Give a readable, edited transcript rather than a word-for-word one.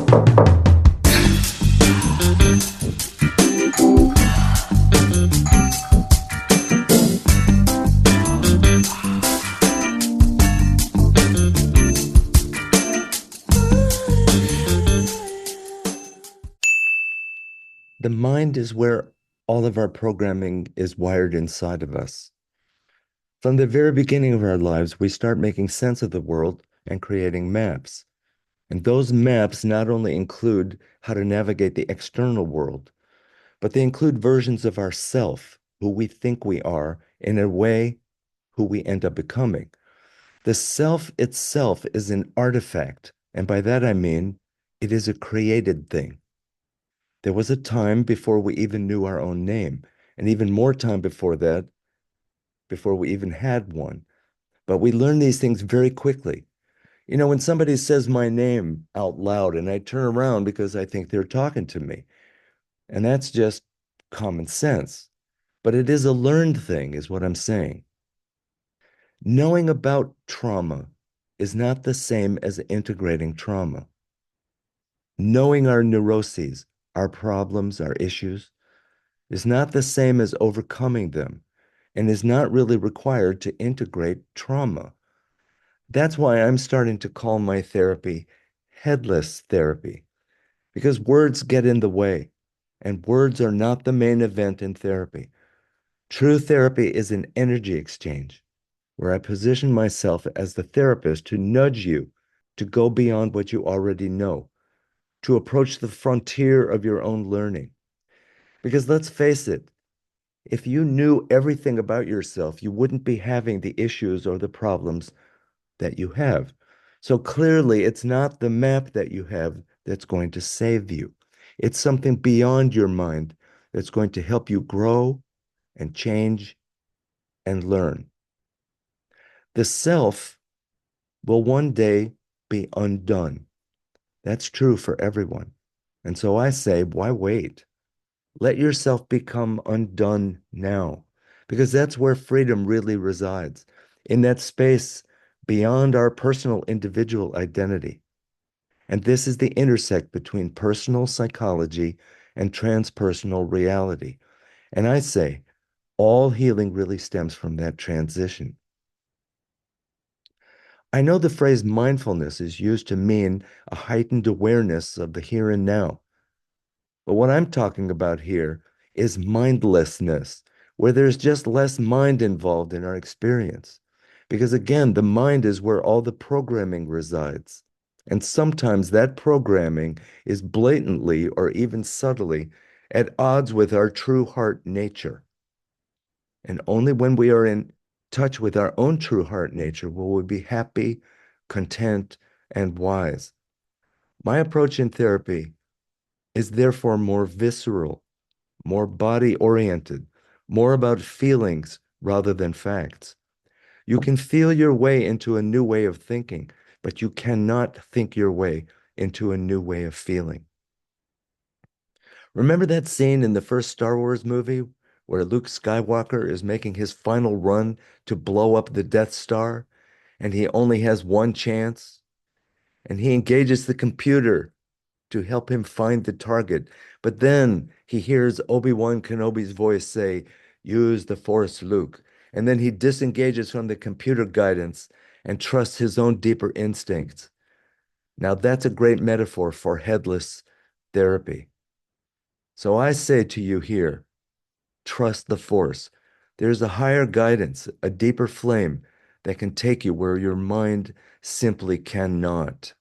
The mind is where all of our programming is wired inside of us. From the very beginning of our lives, we start making sense of the world and creating maps. And those maps not only include how to navigate the external world, but they include versions of ourself, who we think we are, in a way, who we end up becoming. The self itself is an artifact. And by that I mean, it is a created thing. There was a time before we even knew our own name, and even more time before that, before we even had one. But we learn these things very quickly. You know, when somebody says my name out loud and I turn around because I think they're talking to me, and that's just common sense. But it is a learned thing, is what I'm saying. Knowing about trauma is not the same as integrating trauma. Knowing our neuroses, our problems, our issues, is not the same as overcoming them and is not really required to integrate trauma. That's why I'm starting to call my therapy headless therapy, because words get in the way, and words are not the main event in therapy. True therapy is an energy exchange where I position myself as the therapist to nudge you to go beyond what you already know, to approach the frontier of your own learning. Because let's face it, if you knew everything about yourself, you wouldn't be having the issues or the problems that you have. So clearly, it's not the map that you have that's going to save you. It's something beyond your mind that's going to help you grow and change and learn. The self will one day be undone. That's true for everyone. And so I say, why wait? Let yourself become undone now, because that's where freedom really resides, in that space beyond our personal individual identity. And this is the intersect between personal psychology and transpersonal reality. And I say, all healing really stems from that transition. I know the phrase mindfulness is used to mean a heightened awareness of the here and now. But what I'm talking about here is mindlessness, where there's just less mind involved in our experience. Because again, the mind is where all the programming resides. And sometimes that programming is blatantly or even subtly at odds with our true heart nature. And only when we are in touch with our own true heart nature will we be happy, content, and wise. My approach in therapy is therefore more visceral, more body oriented, more about feelings rather than facts. You can feel your way into a new way of thinking, but you cannot think your way into a new way of feeling. Remember that scene in the first Star Wars movie where Luke Skywalker is making his final run to blow up the Death Star and he only has one chance? And he engages the computer to help him find the target. But then he hears Obi-Wan Kenobi's voice say, use the Force, Luke. And then he disengages from the computer guidance and trusts his own deeper instincts. Now, that's a great metaphor for headless therapy. So I say to you here, trust the Force. There's a higher guidance, a deeper flame that can take you where your mind simply cannot.